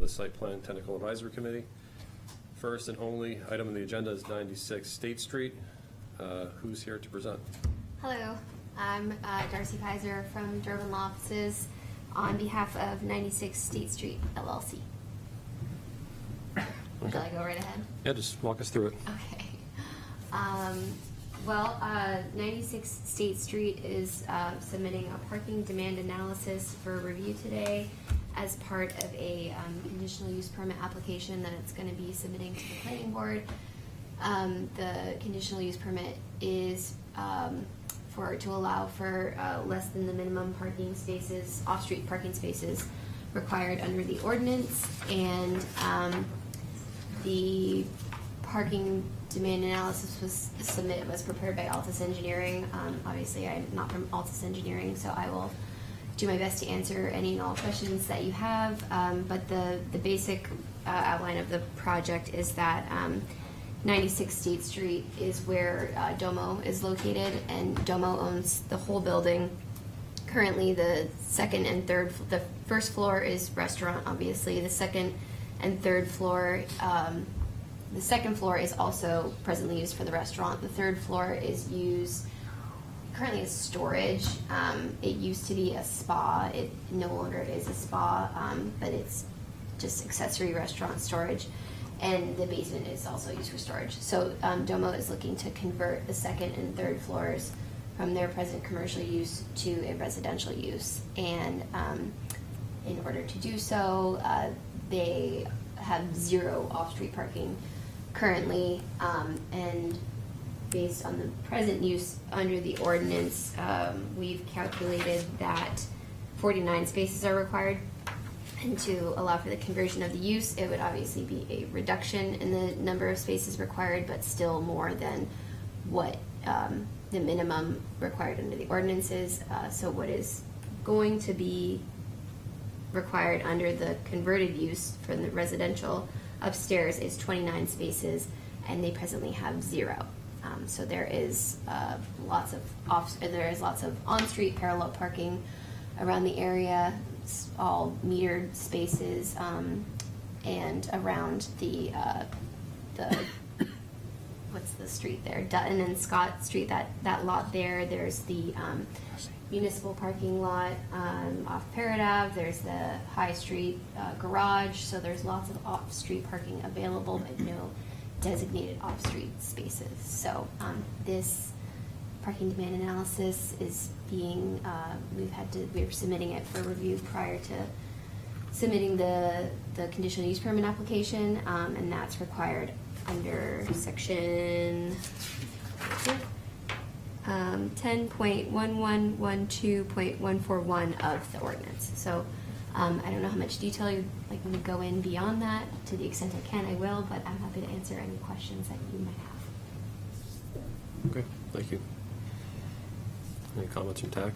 the Site Plan Technical Advisory Committee. First and only item on the agenda is 96 State Street. Who's here to present? Hello, I'm Darcy Kaiser from Durbin Law Offices on behalf of 96 State Street LLC. Shall I go right ahead? Yeah, just walk us through it. Okay. 96 State Street is submitting a parking demand analysis for review today as part of a conditional use permit application that it's going to be submitting to the planning board. The conditional use permit is to allow for less than the minimum parking spaces, off-street parking spaces required under the ordinance, and the parking demand analysis was prepared by Altus Engineering. Obviously, I'm not from Altus Engineering, so I will do my best to answer any and all questions that you have. But the basic outline of the project is that 96 State Street is where Domo is located, and Domo owns the whole building. Currently, the first floor is restaurant, obviously. The second and third floor, the second floor is also presently used for the restaurant. The third floor is used currently as storage. It used to be a spa. It no longer is a spa, but it's just accessory restaurant storage. And the basement is also used for storage. So Domo is looking to convert the second and third floors from their present commercial use to a residential use. And in order to do so, they have 0 off-street parking currently, and based on the present use under the ordinance, we've calculated that 49 spaces are required. And to allow for the conversion of the use, it would obviously be a reduction in the number of spaces required, but still more than what the minimum required under the ordinance is. So what is going to be required under the converted use for the residential upstairs is 29 spaces, and they presently have 0. So there is lots of on-street parallel parking around the area. It's all metered spaces, and around the what's the street there? Dutton and Scott Street. That lot there. There's the municipal parking lot off Parrot Ave. There's the High Street garage. So there's lots of off-street parking available, but no designated off-street spaces. So this parking demand analysis is being, we're submitting it for review prior to submitting the conditional use permit application, and that's required under section 10.1112.141 of the ordinance. So I don't know how much detail you'd like me to go in beyond that. To the extent I can, I will, but I'm happy to answer any questions that you might have. Okay, thank you. Any comments from TAC?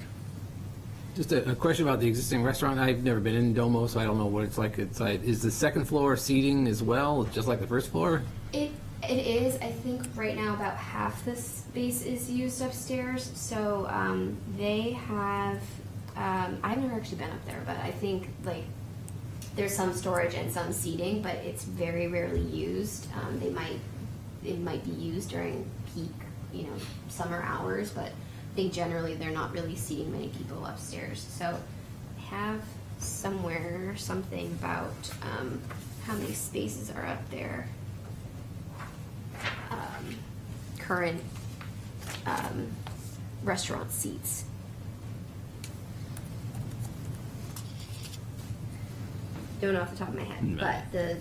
Just a question about the existing restaurant. I've never been in Domo, so I don't know what it's like inside. Is the second floor seating as well, just like the first floor? It is. I think right now about half the space is used upstairs. So they have. I've never actually been up there, but I think like there's some storage and some seating, but it's very rarely used. It might be used during peak, summer hours, but I think generally they're not really seating many people upstairs. So I have somewhere something about how many spaces are up there. Current restaurant seats. Don't know off the top of my head, but the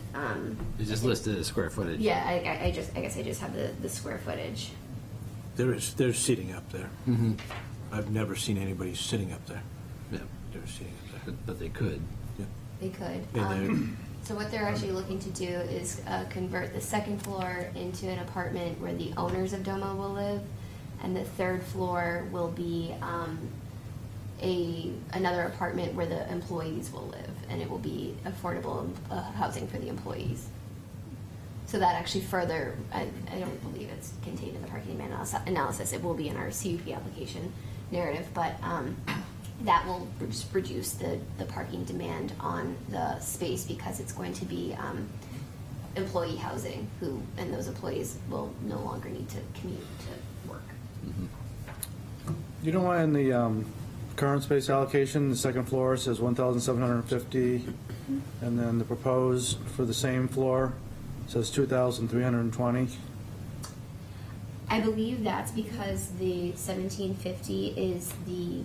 It's just listed as square footage. yeah, I guess I just have the square footage. There's seating up there. Mm-hmm. I've never seen anybody sitting up there. Yeah, There's seating up there. but they could. Yeah. They could. And So what they're actually looking to do is convert the second floor into an apartment where the owners of Domo will live, and the third floor will be another apartment where the employees will live, and it will be affordable housing for the employees. So that actually further, I don't believe it's contained in the parking demand analysis. It will be in our CUP application narrative, but that will just reduce the parking demand on the space because it's going to be employee housing and those employees will no longer need to commute to work. You know why in the current space allocation, the second floor says 1,750, and then the proposed for the same floor says 2,320? I believe that's because the 1750 is the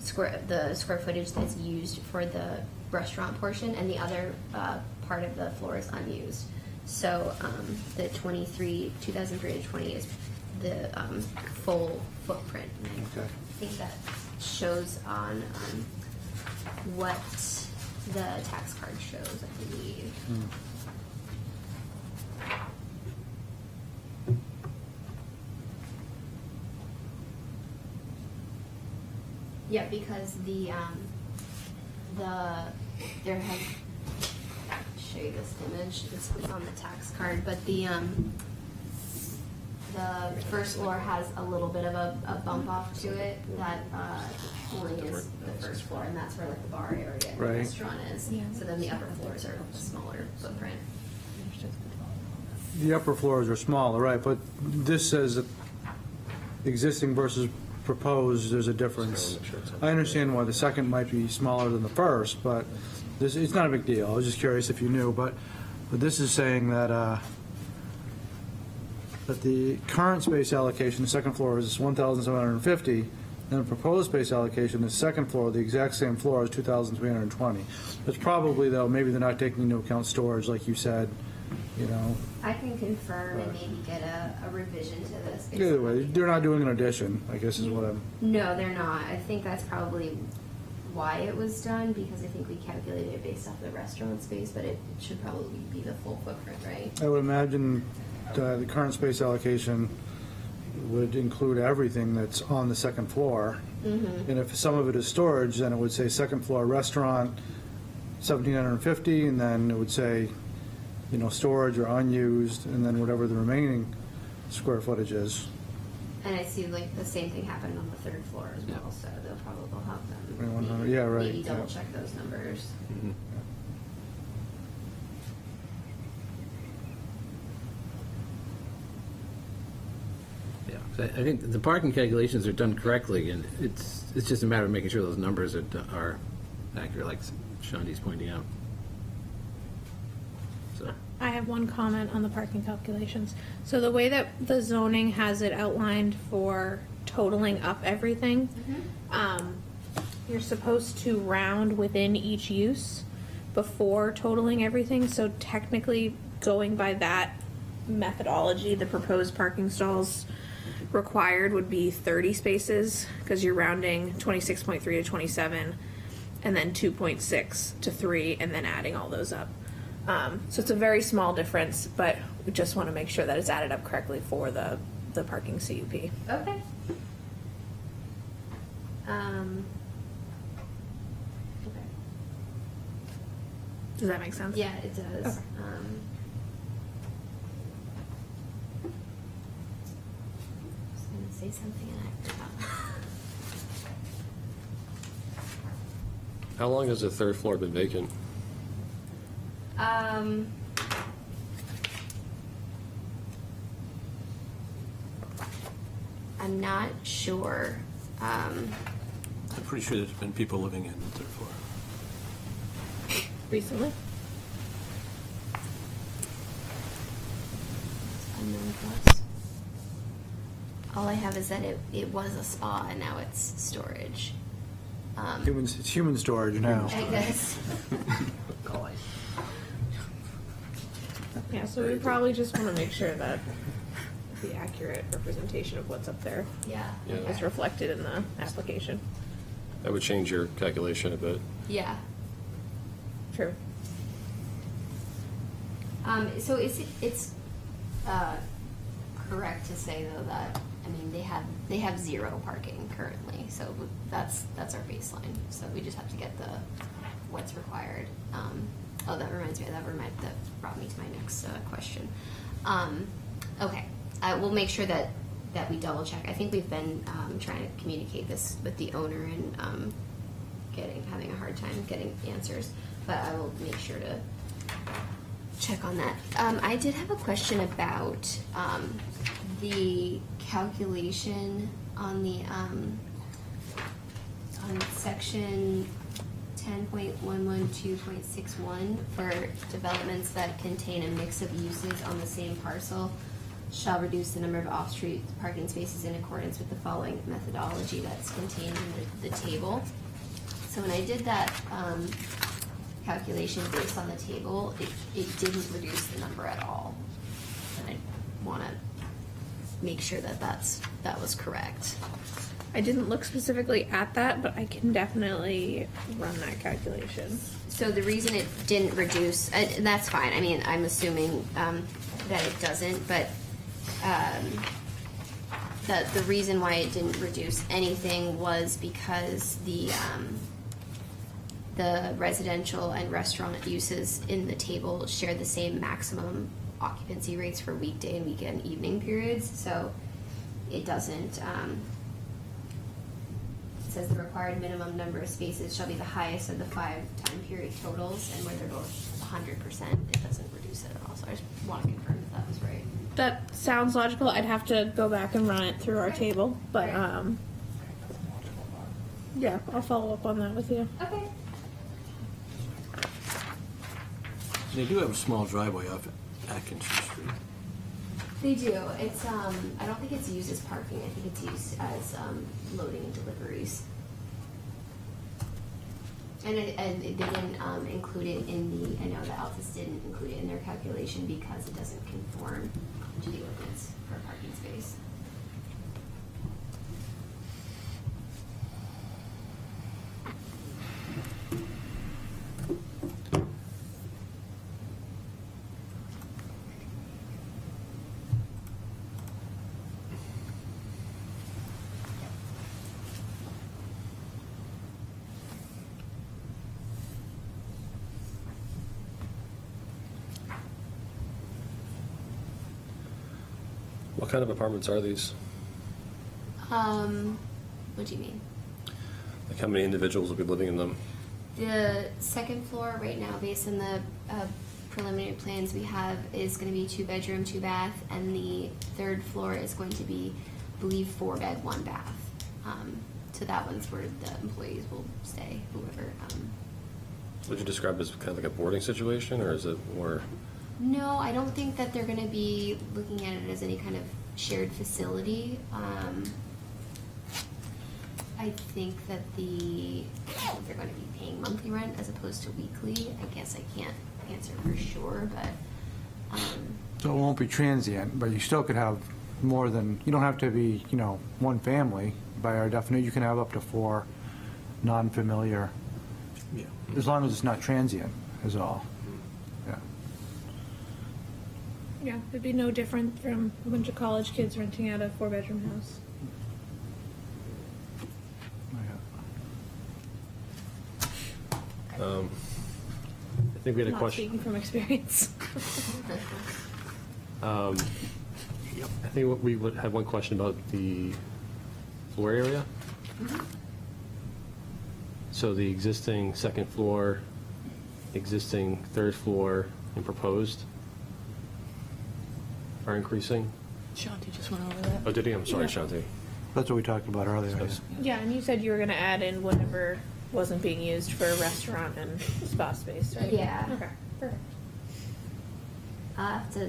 square footage that's used for the restaurant portion, and the other part of the floor is unused. So the 2003 to 20 is the full footprint. And Okay. I think that shows on what the tax card shows, I believe. Yeah, because there has, show you this image, this was on the tax card, but the first floor has a little bit of a bump off to it that only is the first floor, and that's where like the bar area and the Right. restaurant is. So then the upper floors are a smaller footprint. The upper floors are smaller, right, but this says that existing versus proposed, there's a difference. I understand why the second might be smaller than the first, but it's not a big deal. I was just curious if you knew, but this is saying that that the current space allocation, the second floor is 1,750, and the proposed space allocation, the second floor, the exact same floor, is 2,320. It's probably, though, maybe they're not taking into account storage, like you said, you know. I can confirm and maybe get a revision to this. based Either on way, what they're not doing an addition, I guess is what I'm, No, they're not. I think that's probably why it was done, because I think we calculated it based off the restaurant space, but it should probably be the full footprint, right? I would imagine the current space allocation would include everything that's on the second floor. And if some of it is storage, then it would say second floor restaurant, 1,750, and then it would say, you know, storage or unused, and then whatever the remaining square footage is. And I see like the same thing happened on the third floor as well, so they'll probably have them. 2,100, yeah, right, Maybe double yeah. check those numbers. Yeah, so I think the parking calculations are done correctly, and it's just a matter of making sure those numbers are accurate, like Shandi's pointing out. So, I have one comment on the parking calculations. So the way that the zoning has it outlined for totaling up everything, you're supposed to round within each use before totaling everything. So technically, going by that methodology, the proposed parking stalls required would be 30 spaces, because you're rounding 26.3 to 27, and then 2.6 to 3, and then adding all those up. So it's a very small difference, but we just want to make sure that it's added up correctly for the parking CUP. Okay. Okay. Does that make sense? Yeah, it does. Okay. I was gonna say something and I forgot. How long has the third floor been vacant? I'm not sure. I'm pretty sure there's been people living in the third floor. Recently? Unknown plus. All I have is that it was a spa and now it's storage. It's human storage now. I guess. Yeah, so we probably just want to make sure that the accurate representation of what's up there Yeah. Yeah. is reflected in the application. That would change your calculation a bit. Yeah. True. So it's correct to say though that, I mean, they have 0 parking currently, so that's our baseline. So we just have to get what's required. That reminds me, that brought me to my next question. Okay, we'll make sure that that we double check. I think we've been trying to communicate this with the owner and having a hard time getting answers, but I will make sure to check on that. I did have a question about the calculation on the on section 10.112.61 for developments that contain a mix of uses on the same parcel shall reduce the number of off-street parking spaces in accordance with the following methodology that's contained in the table. So when I did that calculation based on the table, it didn't reduce the number at all. And I want to make sure that that was correct. I didn't look specifically at that, but I can definitely run that calculation. So the reason it didn't reduce, and that's fine, I mean, I'm assuming that it doesn't, but the reason why it didn't reduce anything was because the residential and restaurant uses in the table share the same maximum occupancy rates for weekday and weekend evening periods, so it doesn't, it says the required minimum number of spaces shall be the highest of the 5 time period totals, and where they're both 100%, it doesn't reduce it at all, so I just want to confirm that that was right. That sounds logical. I'd have to go back and run it through our table, but yeah, I'll follow up on that with you. Okay. They do have a small driveway off Atkinson Street. They do. It's I don't think it's used as parking. I think it's used as loading and deliveries. And they didn't include it in the. I know that Altus didn't include it in their calculation because it doesn't conform to the ordinance for parking space. What kind of apartments are these? What do you mean? Like how many individuals will be living in them? The second floor right now, based on the preliminary plans we have, is going to be 2 bedroom, 2 bath, and the third floor is going to be, I believe, 4 bed, 1 bath. So that one's where the employees will stay, whoever. Would you describe it as kind of like a boarding situation, or is it more? No, I don't think that they're going to be looking at it as any kind of shared facility. I think that they're going to be paying monthly rent as opposed to weekly. I guess I can't answer for sure, but. So it won't be transient, but you still could have more than, you don't have to be, one family. By our definition, you can have up to 4 non-familiar, Yeah. as long as it's not transient, is all. Yeah. Yeah, it'd be no different from a bunch of college kids renting out a 4-bedroom house. I think we had a Not question. speaking from experience. I think we would have one question about the floor area. So the existing second floor, existing third floor, and proposed are increasing. Shanti just went over that. Oh, did he? I'm sorry, Yeah. Shanti. That's what we talked about earlier. Yeah. Yeah, and you said you were going to add in whatever wasn't being used for a restaurant and spa space, right? Yeah. Okay, perfect. I'll have to,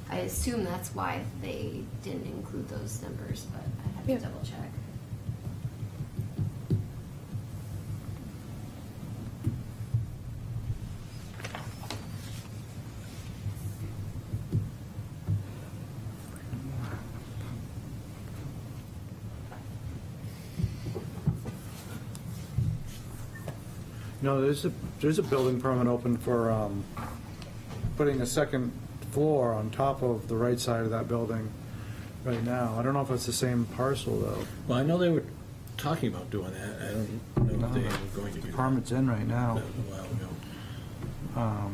I assume that's why they didn't include those numbers, but I have Yeah. to double check. No, there's a building permit open for putting a second floor on top of the right side of that building right now. I don't know if it's the same parcel, though. Well, I know they were talking about doing that. I don't know if they were going to do The that. permit's in right now. That was a while ago.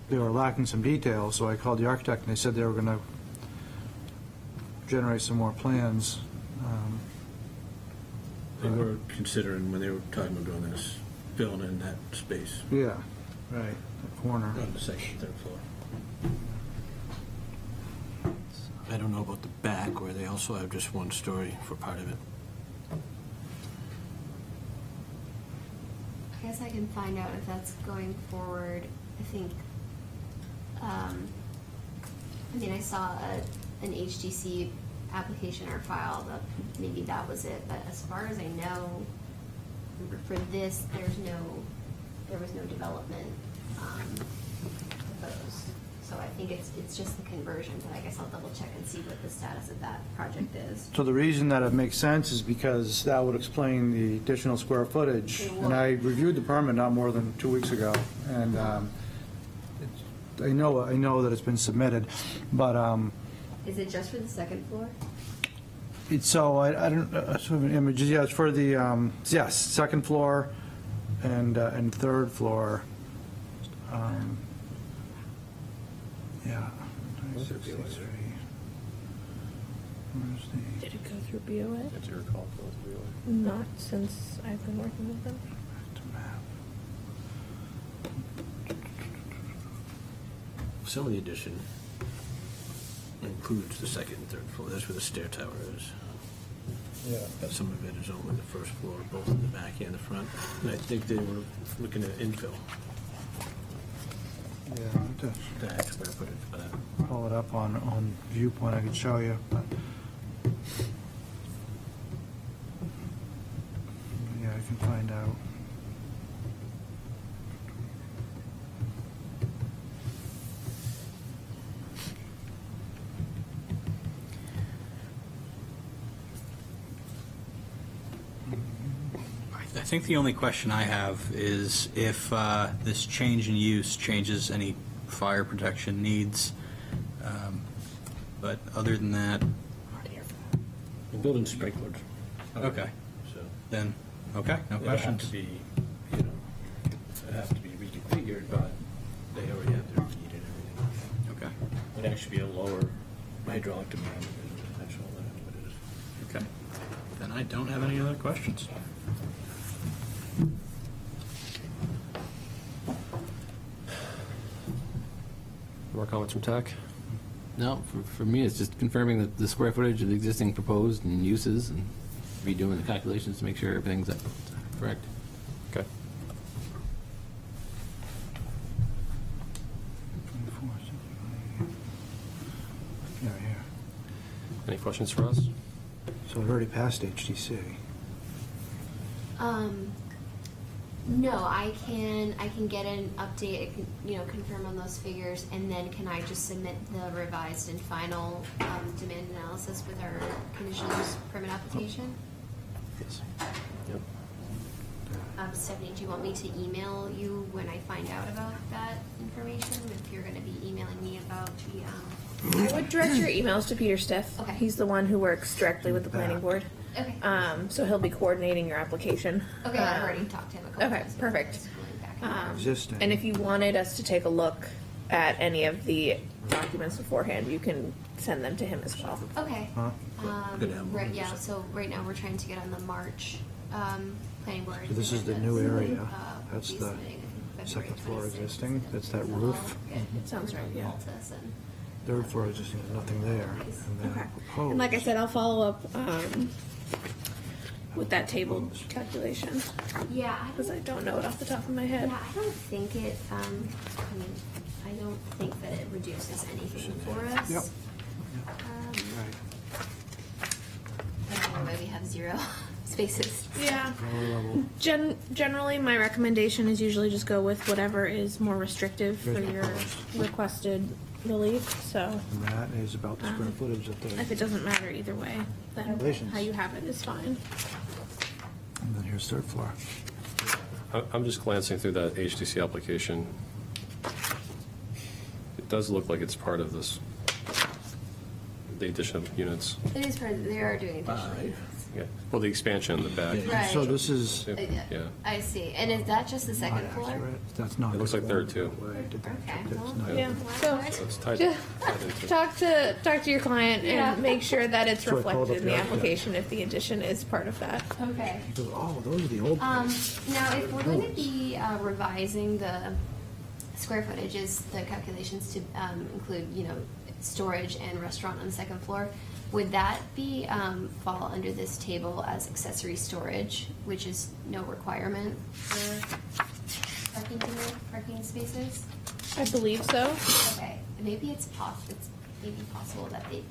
They were lacking some details, so I called the architect, and they said they were going to generate some more plans. They were considering, when they were talking about doing this, filling in that space Yeah, right, the corner. on the second, third floor. I don't know about the back, where they also have just one story for part of it. I guess I can find out if that's going forward. I think, I mean, I saw an HDC application or file, that maybe that was it, but as far as I know, for this, there was no development proposed. So I think it's just the conversion, but I guess I'll double check and see what the status of that project is. So the reason that it makes sense is because that would explain the additional square footage. It And I reviewed the permit not more than 2 weeks ago, and I know that it's been submitted, but Is it just for the second floor? so I don't, sort of images, yeah, it's for the, yes, second floor and third floor. Yeah. Where's the- Did it go through BOA? If you recall, it was really- Not since I've been working with them. Some of the addition includes the second and third floor. That's where the stair tower is. Yeah. Some of it is only the first floor, both in the back and the front. And I think they were looking at infill. Yeah, That's where I put it for that. pull it up on Viewpoint, I could show you, but. Yeah, I can find out. I think the only question I have is if this change in use changes any fire protection needs. But other than that, The building's sprinkled. okay, So then, okay, no it'll have questions. to be, it'll have to be reconfigured, but they already have their heat and everything. Okay, It'd actually be a lower hydraulic demand than the potential limit, but it is. okay. Then I don't have any other questions. More comments from TAC? No, for me, it's just confirming the square footage of the existing proposed and uses and redoing the calculations to make sure everything's correct. Okay. Yeah, here. Any questions for us? So we've already passed HTC. No, I can get an update, I can, confirm on those figures, and then can I just submit the revised and final, demand analysis with our conditional use permit application? Yes. Yep. Stephanie, do you want me to email you when I find out about that information? If you're gonna be emailing me about the, I would direct your emails to Peter Stiff. Okay. He's the one who works directly with the planning board. okay. So he'll be coordinating your application. Okay, I've already talked to him a couple Okay, times. perfect. Just going back and forth. Existing. And if you wanted us to take a look at any of the documents beforehand, you can send them to him as well. Okay. Huh? Good to have one Right, of yeah, those. so right now we're trying to get on the March, planning board. So this is the new area. That's the second floor existing. That's that roof. Sounds right, yeah. Third floor existing, nothing there. And then Okay. proposed. And like I said, I'll follow up with that table calculation, Yeah, because I don't know it off the top of my head. yeah, I don't think it, I don't think that it reduces anything for us. Yep. Um, Right. I don't know why we have 0 spaces. Yeah. Lower level. Generally, my recommendation is usually just go with whatever is more restrictive for Here's your proposed. requested relief, so And that is about the square footage that they, if it doesn't matter either way, then Calculations. how you have it is fine. and then here's third floor. I'm just glancing through that HDC application. It does look like it's part of this, the addition of units. It is for, they are doing additional Five. units. Yeah, well, the expansion in the back. Yeah. Right. So this is, Yeah, I see. And is that just the second floor? that's not. It looks like third, too. Okay. well, Yeah, so so it's tied just into. talk to your client Yeah. and make sure that it's So I called reflected up in the the architect. application if the addition is part of that. Okay. He goes, oh, those are the old. Now, if we're going to be revising the square footages, the calculations to include, storage and restaurant on the second floor, would that be fall under this table as accessory storage, which is no requirement for parking spaces? I believe so. Okay, maybe it's maybe possible that they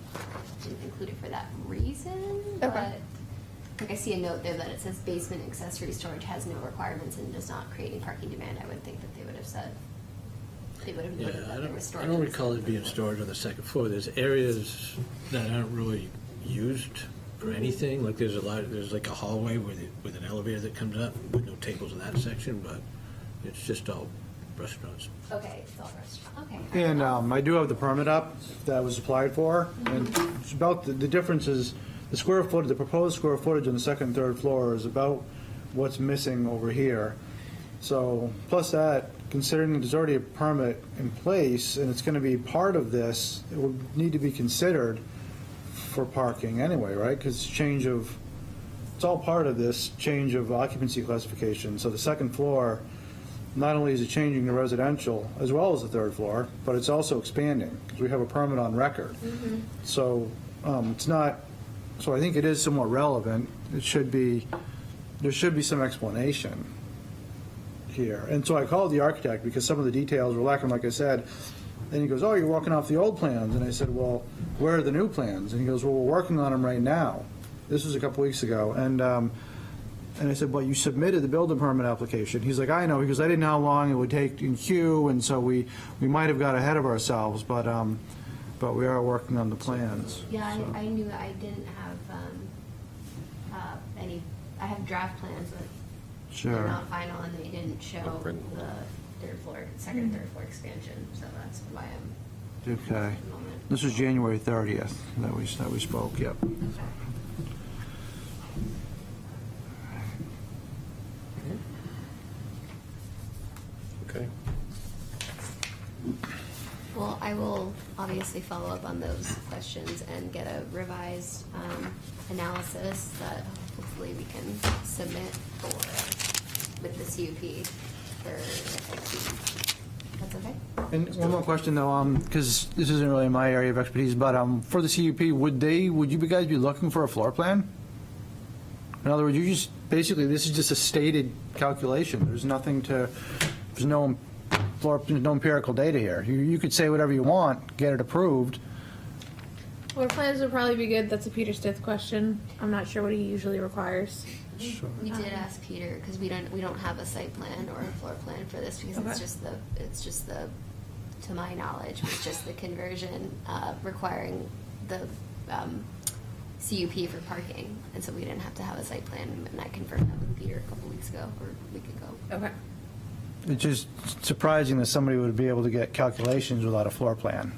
didn't include it for that reason, but like I see a note there that it says basement accessory storage has no requirements and does not create any parking demand. I would think that they would have said, they would have Yeah, noted that there was I storage. don't on the recall it second being floor. storage on the second floor. There's areas that aren't really used for anything, like there's like a hallway with an elevator that comes up, with no tables in that section, but it's just all restaurants. Okay, it's all restaurant, okay. And I do have the permit up that was applied for, and it's about, the difference is, the proposed square footage on the second and third floor is about what's missing over here. So, plus that, considering that there's already a permit in place, and it's gonna be part of this, it would need to be considered for parking anyway, right? Because it's all part of this change of occupancy classification. So the second floor, not only is it changing to residential as well as the third floor, but it's also expanding, because we have a permit on record. So it's not, so I think it is somewhat relevant. There should be some explanation here. And so I called the architect because some of the details were lacking, like I said. And he goes, oh, you're walking off the old plans. And I said, well, where are the new plans? And he goes, well, we're working on them right now. This was a couple weeks ago. And I said, well, you submitted the building permit application. He's like, I know, because I didn't know how long it would take in queue, and so we might have got ahead of ourselves, but we are working on the plans. Yeah, so. I knew I didn't have I have draft plans, but they're Sure. not final and they didn't show Print. the second and third floor expansion, so that's why I'm Okay. at the moment. This was January 30th that we spoke, yep. Okay. Well, I will obviously follow up on those questions and get a revised analysis that hopefully we can submit with the CUP for FAQ. That's okay? And one more question though, because this isn't really my area of expertise, but for the CUP, would you guys be looking for a floor plan? In other words, basically, this is just a stated calculation. There's no empirical data here. You could say whatever you want, get it approved. Floor plans would probably be good. That's a Peter Stith question. I'm not sure what he usually requires. We did ask Peter, because we don't have a site plan or a floor plan for this, because Okay. it's just the, to my knowledge, it's just the conversion requiring the CUP for parking, and so we didn't have to have a site plan, and I confirmed that with Peter a couple weeks ago, or a week ago. Okay. It's just surprising that somebody would be able to get calculations without a floor plan.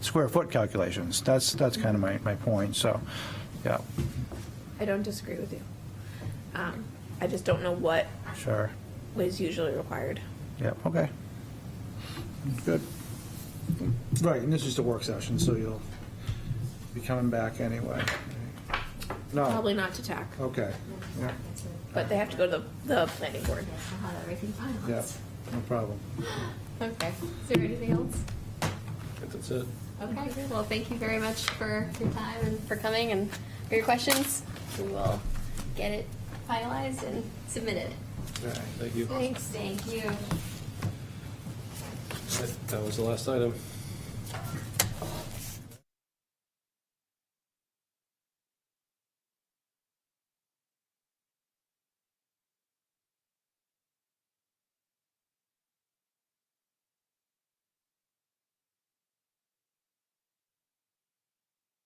Square foot calculations. That's kind of my point, so, yeah, I don't disagree with you. I just don't know what sure. is usually required. Yep, okay. Good. Right, and this is the work session, so you'll be coming back anyway. No, Probably not to TAC, okay, yeah, but they have to go to the planning board. I'll have everything finalized. yeah, no problem. Okay, is there anything else? I think that's it. Okay, well, thank you very much for your time and for coming and for your questions. We will get it finalized and submitted. All right. Thank you. Thanks. Thank you. That was the last item.